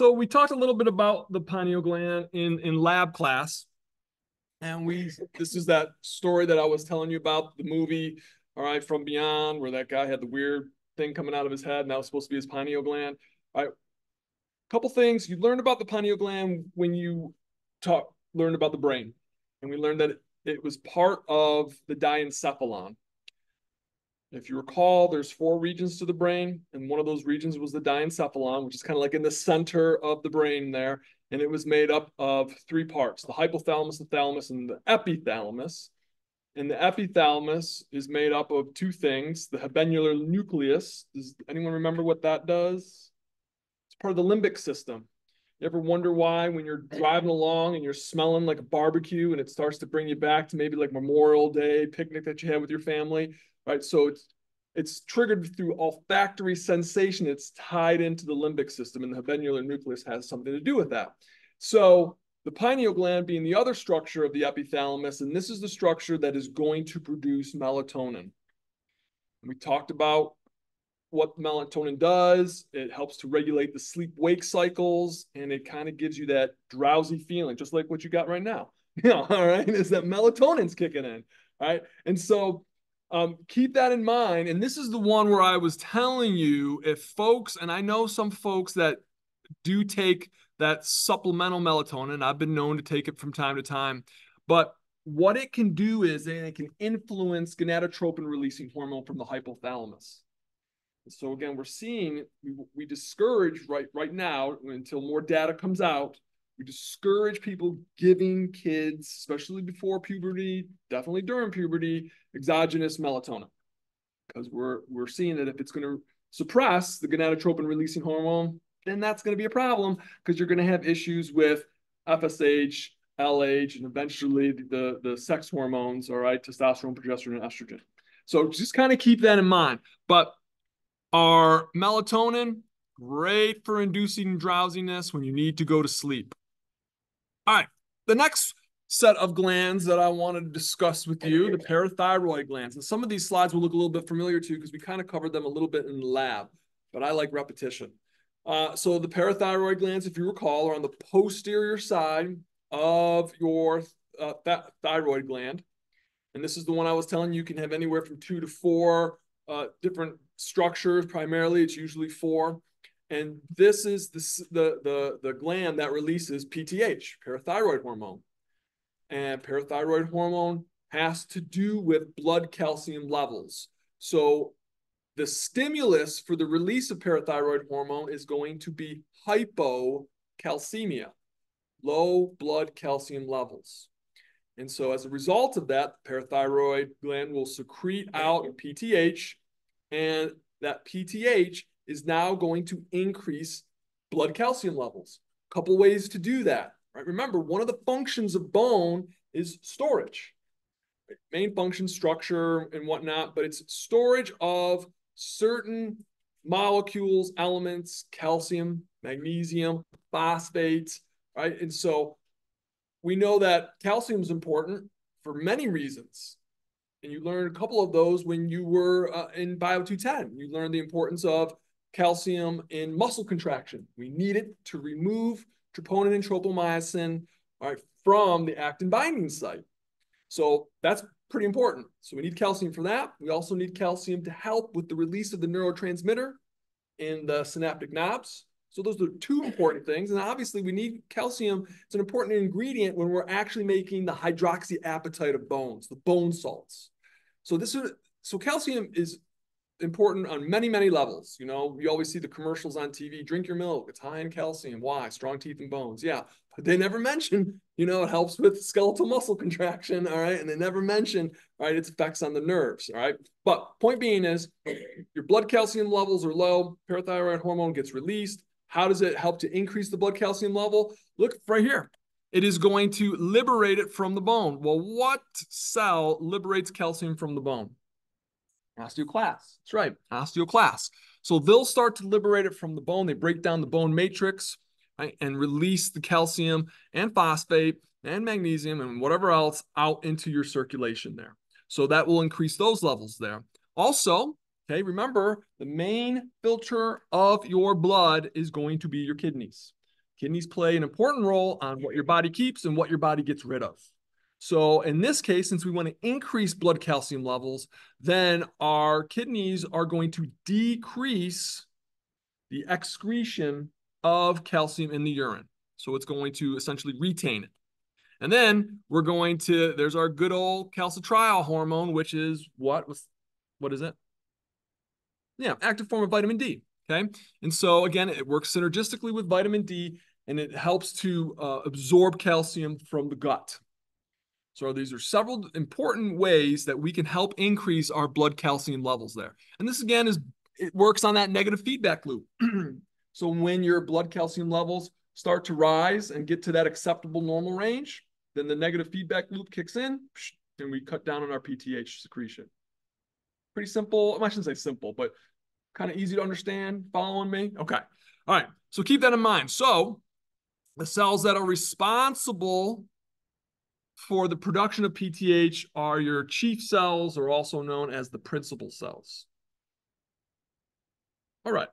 So we talked a little bit about the pineal gland in lab class, and this is that story that I was telling you about, the movie, all right, From Beyond, where that guy had the weird thing coming out of his head, and that was supposed to be his pineal gland. All right, couple things you learned about the pineal gland when you learned about the brain, and we learned that it was part of the diencephalon. If you recall, there's four regions to the brain, and one of those regions was the diencephalon, which is kind of like in the center of the brain there. And it was made up of three parts: the hypothalamus, the thalamus, and the epithalamus. And the epithalamus is made up of two things: the habenular nucleus. Does anyone remember what that does? It's part of the limbic system. You ever wonder why, when you're driving along and you're smelling like a barbecue and it starts to bring you back to maybe like Memorial Day picnic that you had with your family, right? So it's triggered through olfactory sensation. It's tied into the limbic system, and the habenular nucleus has something to do with that. So the pineal gland being the other structure of the epithalamus, and this is the structure that is going to produce melatonin. We talked about what melatonin does. It helps to regulate the sleep-wake cycles, and it kind of gives you that drowsy feeling, just like what you got right now. All right, is that melatonin's kicking in, right? And so keep that in mind. And this is the one where I was telling you, if folks, and I know some folks that do take that supplemental melatonin, I've been known to take it from time to time, but what it can do is it can influence gonadotropin releasing hormone from the hypothalamus. So again, we're seeing, we discourage right now, until more data comes out, we discourage people giving kids, especially before puberty, definitely during puberty, exogenous melatonin, because we're seeing that if it's going to suppress the gonadotropin releasing hormone, then that's going to be a problem, because you're going to have issues with FSH, LH, and eventually the sex hormones, all right, testosterone, progesterone, and estrogen. So just kind of keep that in mind. But our melatonin, great for inducing drowsiness when you need to go to sleep. All right, the next set of glands that I wanted to discuss with you, the parathyroid glands. And some of these slides will look a little bit familiar to you because we kind of covered them a little bit in the lab, but I like repetition. So the parathyroid glands, if you recall, are on the posterior side of your thyroid gland. And this is the one I was telling you can have anywhere from 2 to 4 different structures. Primarily, it's usually 4. And this is the gland that releases PTH, parathyroid hormone. And parathyroid hormone has to do with blood calcium levels. So the stimulus for the release of parathyroid hormone is going to be hypocalcemia, low blood calcium levels. And so as a result of that, the parathyroid gland will secrete out PTH, and that PTH is now going to increase blood calcium levels. A couple ways to do that, right? Remember, one of the functions of bone is storage. Right? Main function, structure, and whatnot, but it's storage of certain molecules, elements, calcium, magnesium, phosphates, right? And so we know that calcium is important for many reasons. And you learned a couple of those when you were in Bio 210. You learned the importance of calcium in muscle contraction. We need it to remove troponin and tropomyosin, all right, from the actin binding site. So that's pretty important. So we need calcium for that. We also need calcium to help with the release of the neurotransmitter in the synaptic knobs. So those are two important things. And obviously we need calcium. It's an important ingredient when we're actually making the hydroxyapatite of bones, the bone salts. So calcium is important on many, many levels. You know, we always see the commercials on TV, drink your milk, it's high in calcium. Why? Strong teeth and bones. Yeah, but they never mention, you know, it helps with skeletal muscle contraction, all right? And they never mention, right, its effects on the nerves, all right? But point being is, your blood calcium levels are low, parathyroid hormone gets released. How does it help to increase the blood calcium level? Look right here. It is going to liberate it from the bone. Well, what cell liberates calcium from the bone? Osteoclasts. That's right, osteoclasts. So they'll start to liberate it from the bone. They break down the bone matrix, right, and release the calcium and phosphate and magnesium and whatever else out into your circulation there. So that will increase those levels there. Also, okay, remember, the main filter of your blood is going to be your kidneys. Kidneys play an important role on what your body keeps and what your body gets rid of. So in this case, since we want to increase blood calcium levels, then our kidneys are going to decrease the excretion of calcium in the urine. So it's going to essentially retain it. And then we're going to, there's our good old calcitriol hormone, which is what is it? Yeah, active form of vitamin D. Okay. And so again, it works synergistically with vitamin D and it helps to absorb calcium from the gut. So these are several important ways that we can help increase our blood calcium levels there. And this again it works on that negative feedback loop. So when your blood calcium levels start to rise and get to that acceptable normal range, then the negative feedback loop kicks in and we cut down on our PTH secretion. Pretty simple. I shouldn't say simple, but kind of easy to understand. Following me? Okay. All right. So keep that in mind. So the cells that are responsible for the production of PTH are your chief cells, or also known as the principal cells. All right.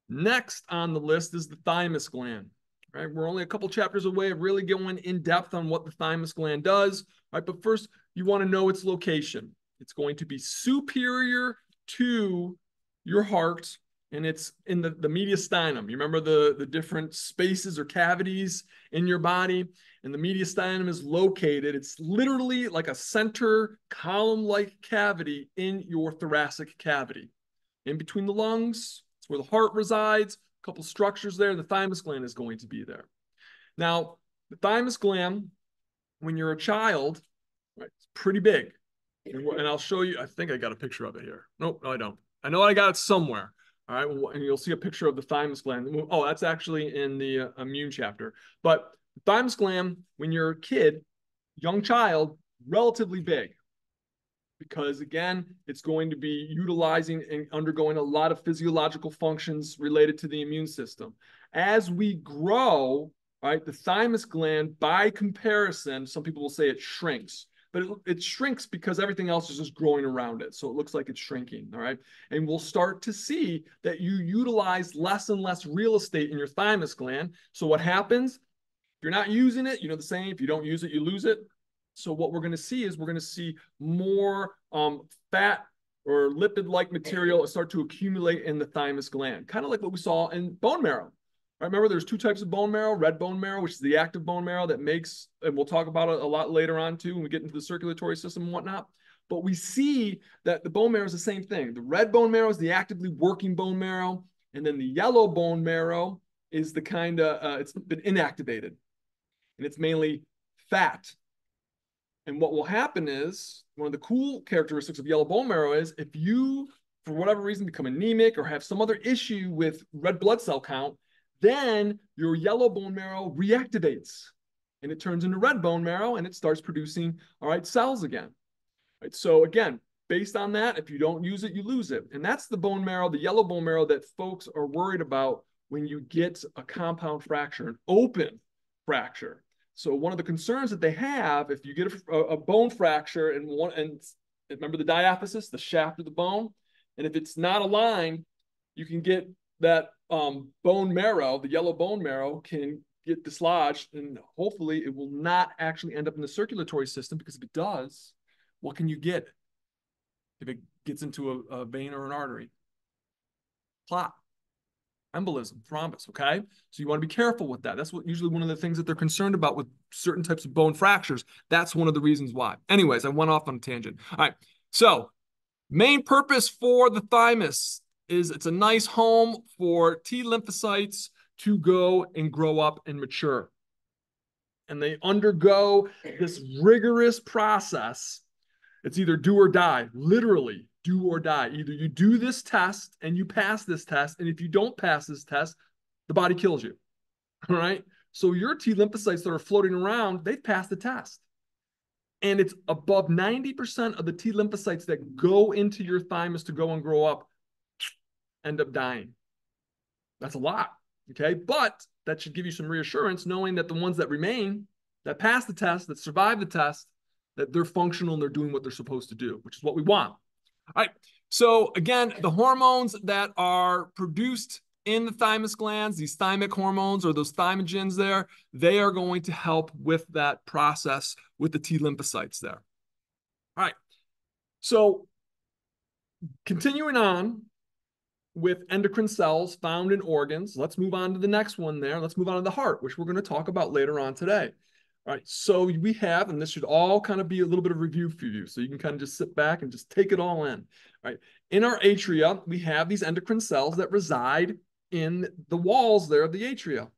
Next on the list is the thymus gland. Right? We're only a couple chapters away of really going in depth on what the thymus gland does. Right? But first, you want to know its location. It's going to be superior to your heart, and it's in the mediastinum. You remember the different spaces or cavities in your body, and the mediastinum is located. It's literally like a center column-like cavity in your thoracic cavity. In between the lungs, it's where the heart resides. A couple structures there. The thymus gland is going to be there. Now, the thymus gland, when you're a child, right, it's pretty big. And I'll show you, I think I got a picture of it here. Nope, no, I don't. I know I got it somewhere. All right, and you'll see a picture of the thymus gland. Oh, that's actually in the immune chapter. But the thymus gland, when you're a kid, young child, relatively big. Because again, it's going to be utilizing and undergoing a lot of physiological functions related to the immune system. As we grow, right, the thymus gland, by comparison, some people will say it shrinks. But it shrinks because everything else is just growing around it. So it looks like it's shrinking, all right? And we'll start to see that you utilize less and less real estate in your thymus gland. So what happens? If you're not using it, you know the saying, if you don't use it, you lose it. So what we're going to see is we're going to see more fat or lipid-like material start to accumulate in the thymus gland, kind of like what we saw in bone marrow. Right, remember, there's two types of bone marrow: red bone marrow, which is the active bone marrow that makes, and we'll talk about it a lot later on too when we get into the circulatory system and whatnot. But we see that the bone marrow is the same thing. The red bone marrow is the actively working bone marrow, and then the yellow bone marrow is the kind of, it's been inactivated, and it's mainly fat. And what will happen is, one of the cool characteristics of yellow bone marrow is if you, for whatever reason, become anemic or have some other issue with red blood cell count, then your yellow bone marrow reactivates and it turns into red bone marrow and it starts producing, all right, cells again. Right? So again, based on that, if you don't use it, you lose it. And that's the bone marrow, the yellow bone marrow, that folks are worried about when you get a compound fracture, an open fracture. So one of the concerns that they have, if you get a bone fracture and remember the diaphysis, the shaft of the bone, and if it's not aligned, you can get that bone marrow, the yellow bone marrow, can get dislodged, and hopefully it will not actually end up in the circulatory system, because if it does, what can you get if it gets into a vein or an artery? Clot, embolism, thrombus, okay? So you want to be careful with that. That's what usually one of the things that they're concerned about with certain types of bone fractures. That's one of the reasons why. Anyways, I went off on a tangent. All right, so main purpose for the thymus is it's a nice home for T lymphocytes to go and grow up and mature. And they undergo this rigorous process. It's either do or die, literally do or die. Either you do this test and you pass this test, and if you don't pass this test, the body kills you, all right? So your T lymphocytes that are floating around, they've passed the test. And it's above 90% of the T lymphocytes that go into your thymus to go and grow up end up dying. That's a lot, okay? But that should give you some reassurance, knowing that the ones that remain, that pass the test, that survive the test, that they're functional and they're doing what they're supposed to do, which is what we want. All right. So again, the hormones that are produced in the thymus glands, these thymic hormones or those thymogens there, they are going to help with that process with the T lymphocytes there. All right. So continuing on with endocrine cells found in organs, let's move on to the next one there. Let's move on to the heart, which we're going to talk about later on today. All right, so we have, and this should all kind of be a little bit of review for you, so you can kind of just sit back and just take it all in. All right, in our atria, we have these endocrine cells that reside in the walls there of the atria.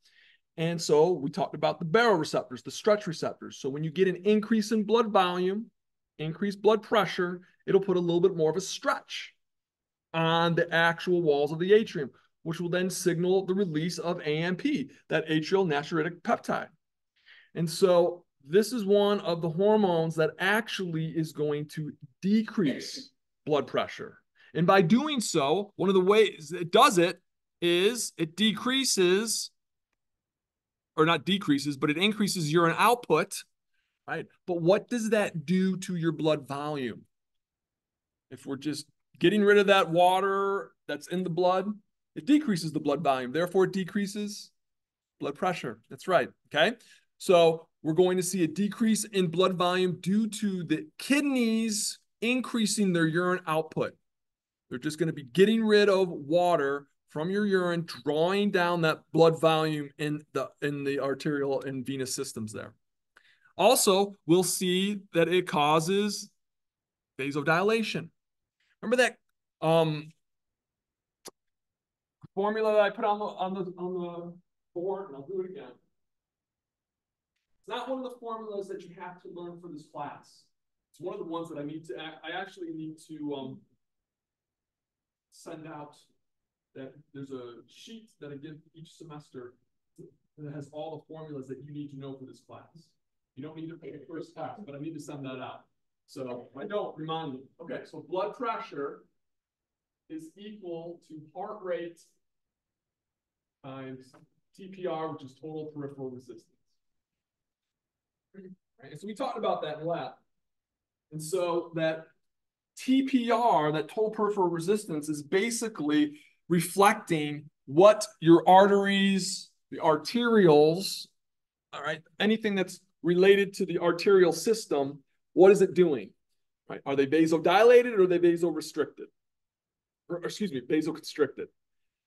And so we talked about the baroreceptors, the stretch receptors. So when you get an increase in blood volume, increased blood pressure, it'll put a little bit more of a stretch on the actual walls of the atrium, which will then signal the release of AMP, that atrial natriuretic peptide. And so this is one of the hormones that actually is going to decrease blood pressure. And by doing so, one of the ways it does it is it decreases, or not decreases, but it increases urine output, right? But what does that do to your blood volume? If we're just getting rid of that water that's in the blood, it decreases the blood volume. Therefore, it decreases blood pressure. That's right, okay? So we're going to see a decrease in blood volume due to the kidneys increasing their urine output. They're just going to be getting rid of water from your urine, drawing down that blood volume in the arterial and venous systems there. Also, we'll see that it causes vasodilation. Remember that formula that I put on the board, and I'll do it again. It's not one of the formulas that you have to learn for this class. It's one of the ones that I actually need to send out. That there's a sheet that I give each semester that has all the formulas that you need to know for this class. You don't need to pay the first class, but I need to send that out. So if I don't, remind me. Okay, so blood pressure is equal to heart rate times TPR, which is total peripheral resistance. Right, and so we talked about that in lab. And so that TPR, that total peripheral resistance, is basically reflecting what your arteries, the arterioles, all right, anything that's related to the arterial system, what is it doing? Right? Are they vasodilated or are they vasorestricted? Or excuse me, vasoconstricted.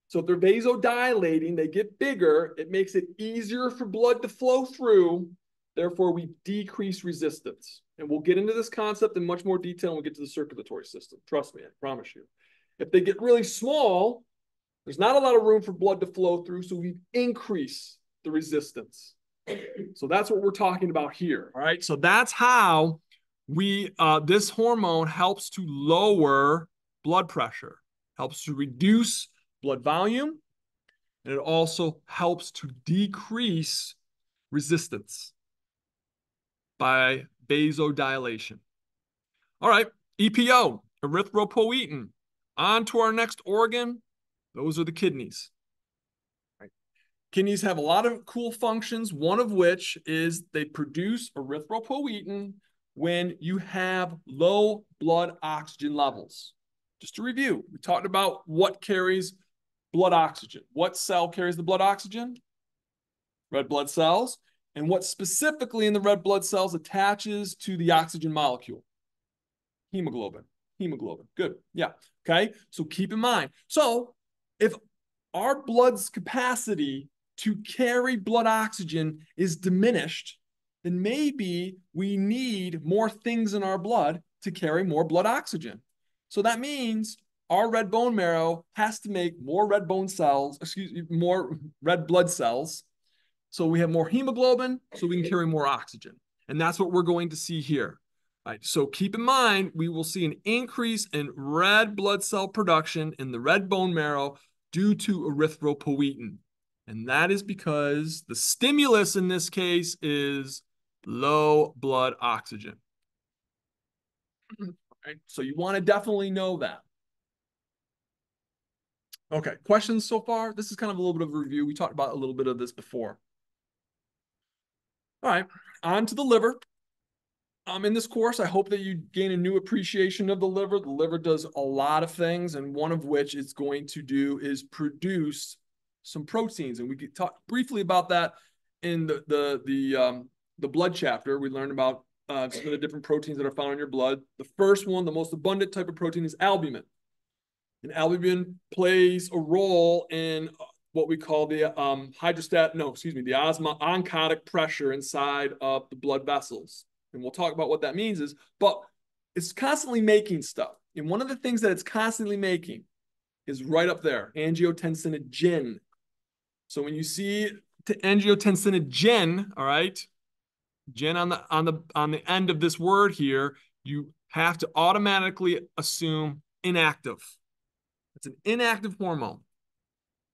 So if they're vasodilating, they get bigger, it makes it easier for blood to flow through. Therefore, we decrease resistance. And we'll get into this concept in much more detail when we get to the circulatory system. Trust me, I promise you. If they get really small, there's not a lot of room for blood to flow through, so we increase the resistance. So that's what we're talking about here, all right? So that's how this hormone helps to lower blood pressure, helps to reduce blood volume, and it also helps to decrease resistance by vasodilation. All right, EPO, erythropoietin. On to our next organ. Those are the kidneys. Right. Kidneys have a lot of cool functions, one of which is they produce erythropoietin when you have low blood oxygen levels. Just to review, we talked about what carries blood oxygen. What cell carries the blood oxygen? Red blood cells. And what specifically in the red blood cells attaches to the oxygen molecule? Hemoglobin. Hemoglobin. Good. Yeah. Okay. So keep in mind. So if our blood's capacity to carry blood oxygen is diminished, then maybe we need more things in our blood to carry more blood oxygen. So that means our red bone marrow has to make more red bone cells, more red blood cells. So we have more hemoglobin, so we can carry more oxygen. And that's what we're going to see here. All right, so keep in mind, we will see an increase in red blood cell production in the red bone marrow due to erythropoietin. And that is because the stimulus in this case is low blood oxygen. All right, so you want to definitely know that. Okay, questions so far? This is kind of a little bit of a review. We talked about a little bit of this before. All right, on to the liver. In this course, I hope that you gain a new appreciation of the liver. The liver does a lot of things, and one of which it's going to do is produce some proteins, and we could talk briefly about that in the blood chapter. We learned about some of the different proteins that are found in your blood. The first one, the most abundant type of protein, is albumin. And albumin plays a role in what we call the the oncotic pressure inside of the blood vessels. And we'll talk about what that means but it's constantly making stuff. And one of the things that it's constantly making is right up there, angiotensinogen. So when you see angiotensinogen, all right, gen on the end of this word here, you have to automatically assume inactive. It's an inactive hormone.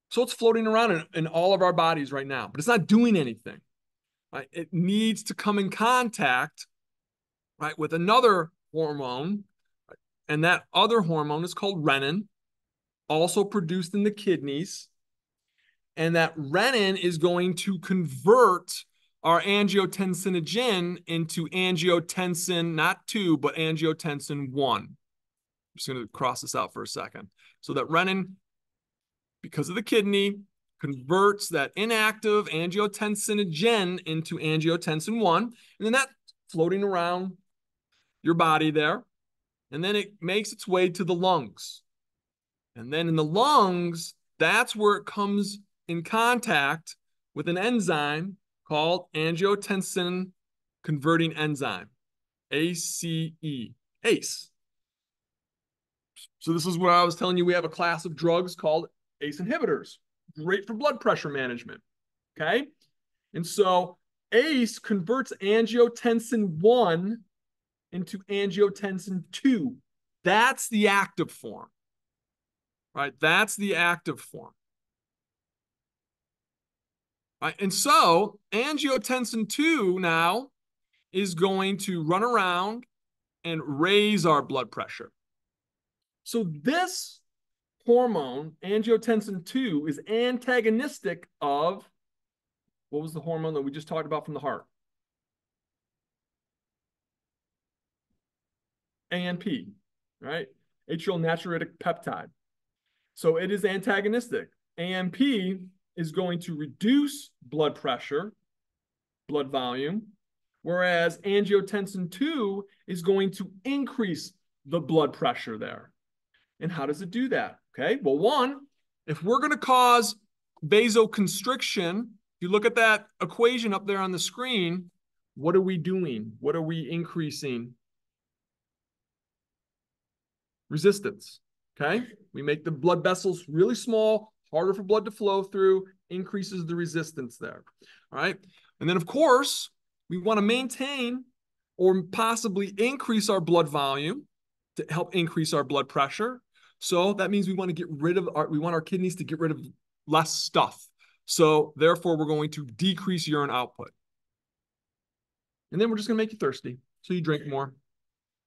So it's floating around in all of our bodies right now, but it's not doing anything. Right? It needs to come in contact, right, with another hormone, right? And that other hormone is called renin, also produced in the kidneys. And that renin is going to convert our angiotensinogen into angiotensin, not 2, but angiotensin 1. I'm just going to cross this out for a second. So that renin, because of the kidney, converts that inactive angiotensinogen into angiotensin 1. And then that's floating around your body there. And then it makes its way to the lungs. And then in the lungs, that's where it comes in contact with an enzyme called angiotensin converting enzyme, ACE. ACE. So this is where I was telling you we have a class of drugs called ACE inhibitors. Great for blood pressure management. Okay? And so ACE converts angiotensin 1 into angiotensin 2. That's the active form. Right? That's the active form. Right? And so angiotensin 2 now is going to run around and raise our blood pressure. So this hormone, angiotensin 2, is antagonistic of, what was the hormone that we just talked about from the heart? ANP, right? Atrial natriuretic peptide. So it is antagonistic. ANP is going to reduce blood pressure, blood volume, whereas angiotensin 2 is going to increase the blood pressure there. And how does it do that? Okay, well, one, if we're going to cause vasoconstriction, if you look at that equation up there on the screen, what are we doing? What are we increasing? Resistance, okay? We make the blood vessels really small, harder for blood to flow through, increases the resistance there, all right? And then, of course, we want to maintain or possibly increase our blood volume to help increase our blood pressure. So that means we want to get rid of we want our kidneys to get rid of less stuff. So therefore, we're going to decrease urine output. And then we're just going to make you thirsty. So you drink more.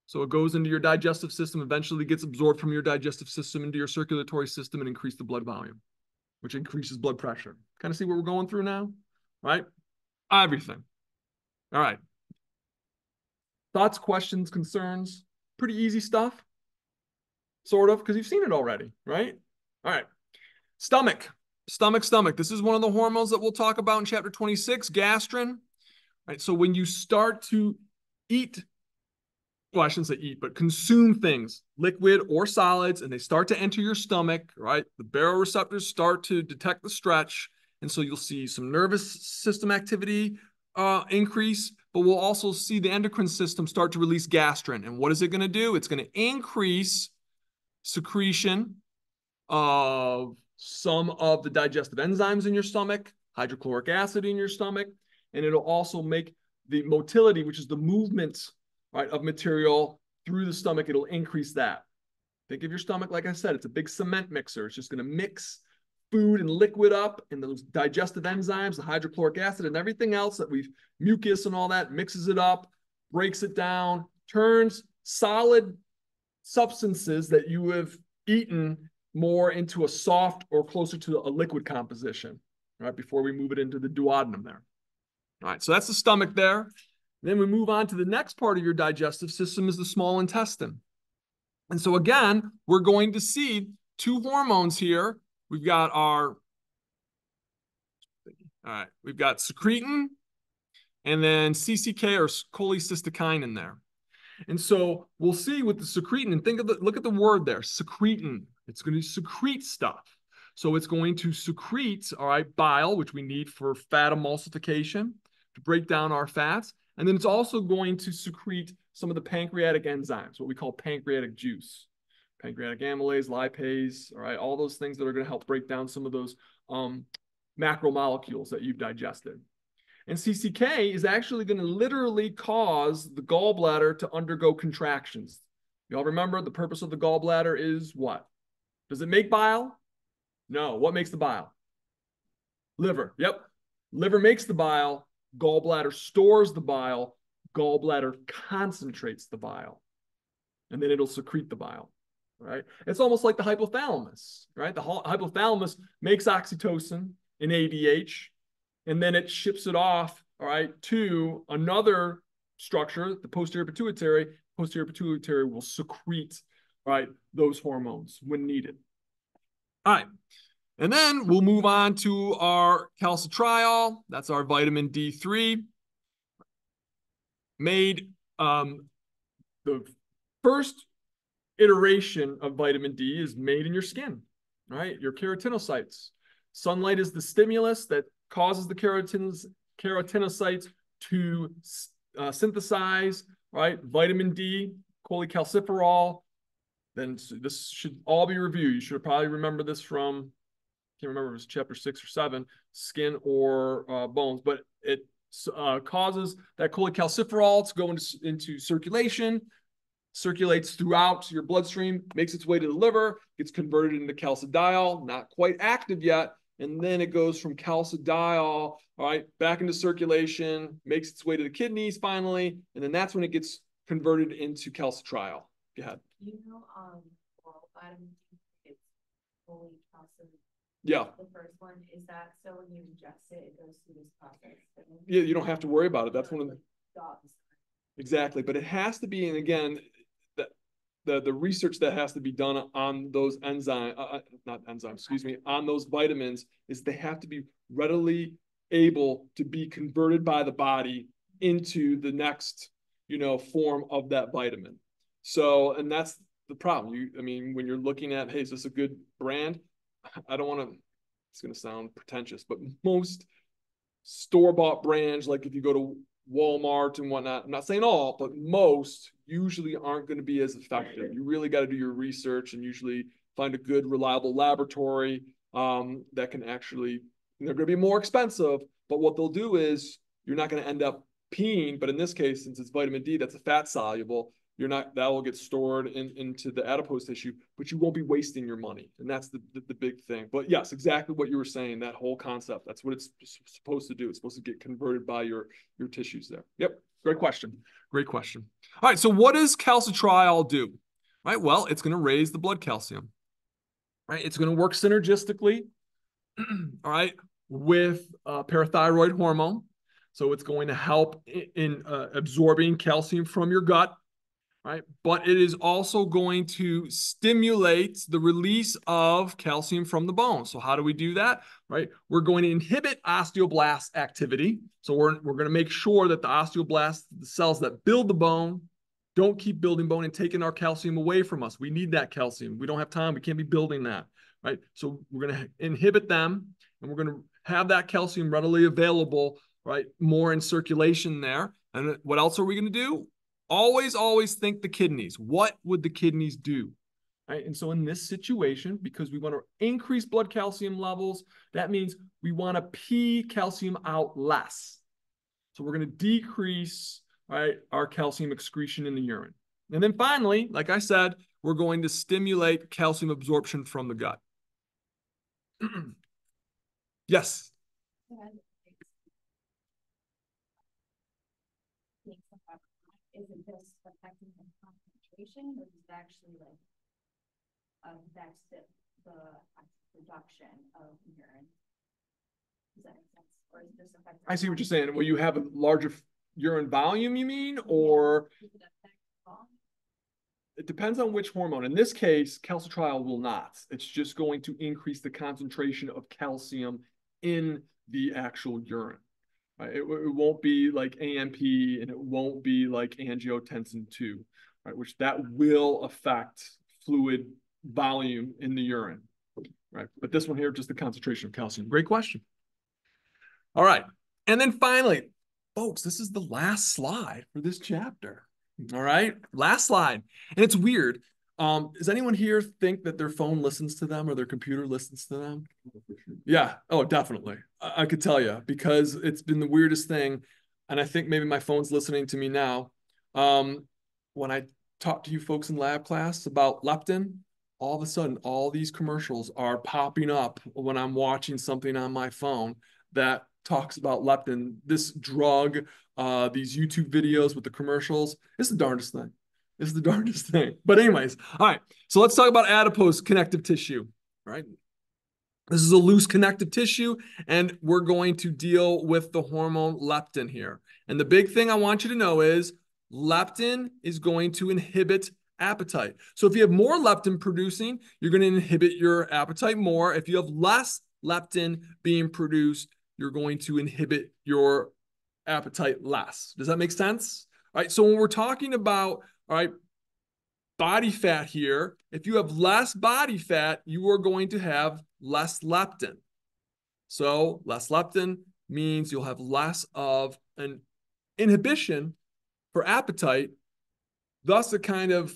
So it goes into your digestive system, eventually gets absorbed from your digestive system into your circulatory system and increase the blood volume, which increases blood pressure. Kind of see what we're going through now, right? Everything. All right. Thoughts, questions, concerns? Pretty easy stuff, sort of, because you've seen it already, right? All right. Stomach. This is one of the hormones that we'll talk about in chapter 26, gastrin. Right. So when you start to eat, well, I shouldn't say eat, but consume things, liquid or solids, and they start to enter your stomach, right? The baroreceptors start to detect the stretch. And so you'll see some nervous system activity increase, but we'll also see the endocrine system start to release gastrin. And what is it going to do? It's going to increase secretion of some of the digestive enzymes in your stomach, hydrochloric acid in your stomach, and it'll also make the motility, which is the movement, right, of material through the stomach. It'll increase that. Think of your stomach, like I said, it's a big cement mixer. It's just going to mix food and liquid up, and those digestive enzymes, the hydrochloric acid and everything else that we've, mucus and all that, mixes it up, breaks it down, turns solid substances that you have eaten more into a soft or closer to a liquid composition, right, before we move it into the duodenum there. All right, so that's the stomach there. Then we move on to the next part of your digestive system is the small intestine. And so again, we're going to see two hormones here. We've got our All right, we've got secretin and then CCK or cholecystokinin there. And so we'll see with the secretin, and look at the word there, secretin. It's going to secrete stuff. So it's going to secrete, all right, bile, which we need for fat emulsification to break down our fats. And then it's also going to secrete some of the pancreatic enzymes, what we call pancreatic juice, pancreatic amylase, lipase, all right, all those things that are going to help break down some of those macromolecules that you've digested. And CCK is actually going to literally cause the gallbladder to undergo contractions. You all remember the purpose of the gallbladder is what? Does it make bile? No. What makes the bile? Liver. Yep. Liver makes the bile. Gallbladder stores the bile. Gallbladder concentrates the bile. And then it'll secrete the bile. Right? It's almost like the hypothalamus. Right? The hypothalamus makes oxytocin in ADH. And then it ships it off, all right, to another structure, the posterior pituitary. Posterior pituitary will secrete, right, those hormones when needed. All right. And then we'll move on to our calcitriol. That's our vitamin D3. Made the first iteration of vitamin D is made in your skin, right? Your keratinocytes. Sunlight is the stimulus that causes the keratinocytes to synthesize, right, vitamin D, cholecalciferol. Then this should all be reviewed. You should probably remember this from, can't remember if it was chapter 6 or 7, skin or bones, but it causes that cholecalciferol to go into circulation, circulates throughout your bloodstream, makes its way to the liver, gets converted into calcidiol, not quite active yet, and then it goes from calcidiol, all right, back into circulation, makes its way to the kidneys finally, and then that's when it gets converted into calcitriol. Go ahead. You know, oral vitamin D, it's fully calcium. Yeah. The first one, is that so when you ingest it, it goes through this process? Yeah, you don't have to worry about it. That's one of the dogs. Exactly, but it has to be, and again, the research that has to be done on those on those vitamins is they have to be readily able to be converted by the body into the next, form of that vitamin. So, and that's the problem. I mean, when you're looking at, hey, is this a good brand? I don't want to, it's going to sound pretentious, but most store-bought brands, like if you go to Walmart and whatnot, I'm not saying all, but most usually aren't going to be as effective. You really got to do your research and usually find a good, reliable laboratory that can actually, they're going to be more expensive, but what they'll do is you're not going to end up peeing, but in this case, since it's vitamin D, that's a fat soluble, that will get stored into the adipose tissue, but you won't be wasting your money. And that's the big thing. But yes, exactly what you were saying, that whole concept. That's what it's supposed to do. It's supposed to get converted by your tissues there. Yep. Great question. Great question. All right. So what does calcitriol do? All right. Well, it's going to raise the blood calcium. Right. It's going to work synergistically. All right. With parathyroid hormone. So it's going to help in absorbing calcium from your gut. Right? But it is also going to stimulate the release of calcium from the bone. So how do we do that? Right? We're going to inhibit osteoblast activity. So we're going to make sure that the osteoblasts, the cells that build the bone, don't keep building bone and taking our calcium away from us. We need that calcium. We don't have time. We can't be building that. Right? So we're going to inhibit them, and we're going to have that calcium readily available, right? More in circulation there. And what else are we going to do? Always think the kidneys. What would the kidneys do? Right? And so in this situation, because we want to increase blood calcium levels, that means we want to pee calcium out less. So we're going to decrease, right, our calcium excretion in the urine. And then finally, like I said, we're going to stimulate calcium absorption from the gut. Yes. Isn't this affecting the concentration, or is it actually like affects the production of urine? Does that make sense? Or is this affecting? I see what you're saying. Well, you have a larger urine volume, you mean, or it depends on which hormone. In this case, calcitriol will not. It's just going to increase the concentration of calcium in the actual urine. Right? It won't be like AMP and it won't be like angiotensin 2, right? Which that will affect fluid volume in the urine, right? But this one here, just the concentration of calcium. Great question. All right. And then finally, folks, this is the last slide for this chapter. All right. Last slide. And it's weird. Does anyone here think that their phone listens to them or their computer listens to them? Yeah. Oh, definitely. I could tell you because it's been the weirdest thing. And I think maybe my phone's listening to me now. When I talk to you folks in lab class about leptin, all of a sudden, all these commercials are popping up when I'm watching something on my phone that talks about leptin, this drug, these YouTube videos with the commercials. It's the darndest thing. It's the darndest thing. But anyways, all right. So let's talk about adipose connective tissue, right? This is a loose connective tissue, and we're going to deal with the hormone leptin here. And the big thing I want you to know is leptin is going to inhibit appetite. So if you have more leptin producing, you're going to inhibit your appetite more. If you have less leptin being produced, you're going to inhibit your appetite less. Does that make sense? All right. So when we're talking about, all right, body fat here, if you have less body fat, you are going to have less leptin. So less leptin means you'll have less of an inhibition for appetite. Thus, it kind of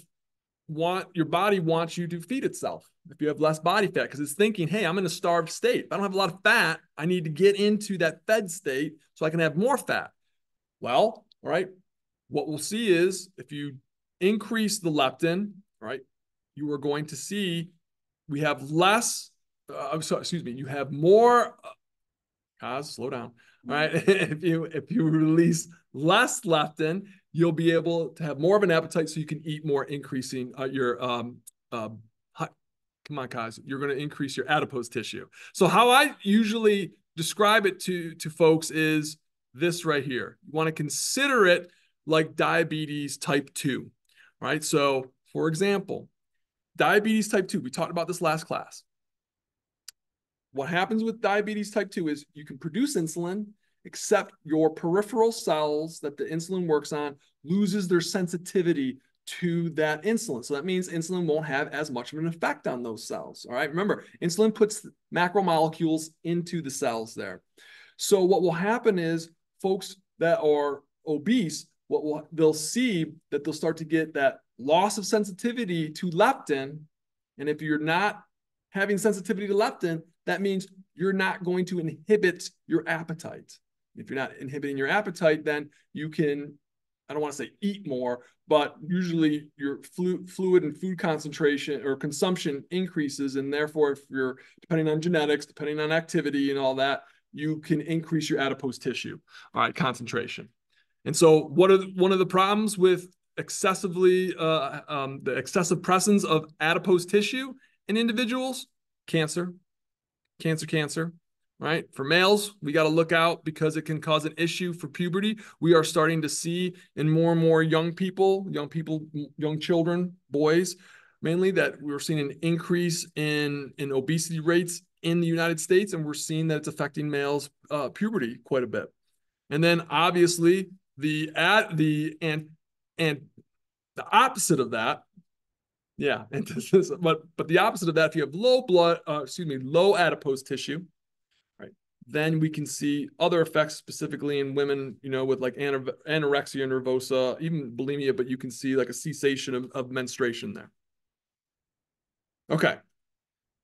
your body wants you to feed itself if you have less body fat because it's thinking, hey, I'm in a starved state. If I don't have a lot of fat, I need to get into that fed state so I can have more fat. Well, all right, what we'll see is if you increase the leptin, right, you are going to see we have less, you have more, slow down. All right, if you release less leptin, you'll be able to have more of an appetite so you can eat more, increasing your come on, guys, you're going to increase your adipose tissue. So how I usually describe it to folks is this right here. You want to consider it like diabetes type 2, right? So for example, diabetes type 2, we talked about this last class. What happens with diabetes type 2 is you can produce insulin, except your peripheral cells that the insulin works on loses their sensitivity to that insulin. So that means insulin won't have as much of an effect on those cells. All right. Remember, insulin puts macromolecules into the cells there. So what will happen is folks that are obese, they'll see that they'll start to get that loss of sensitivity to leptin. And if you're not having sensitivity to leptin, that means you're not going to inhibit your appetite. If you're not inhibiting your appetite, then you can, I don't want to say eat more, but usually your fluid and food concentration or consumption increases. And therefore, if you're depending on genetics, depending on activity and all that, you can increase your adipose tissue, all right, concentration. And so one of the problems with the excessive presence of adipose tissue in individuals, cancer, right? For males, we got to look out because it can cause an issue for puberty. We are starting to see in more and more young children, boys, mainly, that we're seeing an increase in obesity rates in the United States, and we're seeing that it's affecting males' puberty quite a bit. And then obviously the opposite of that. Yeah, but the opposite of that, if you have low adipose tissue, right, then we can see other effects specifically in women, with like anorexia nervosa, even bulimia, but you can see like a cessation of menstruation there. Okay,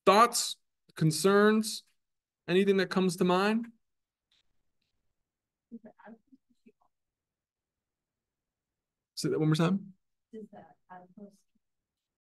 thoughts, concerns, anything that comes to mind? Say that one more time. Does the adipose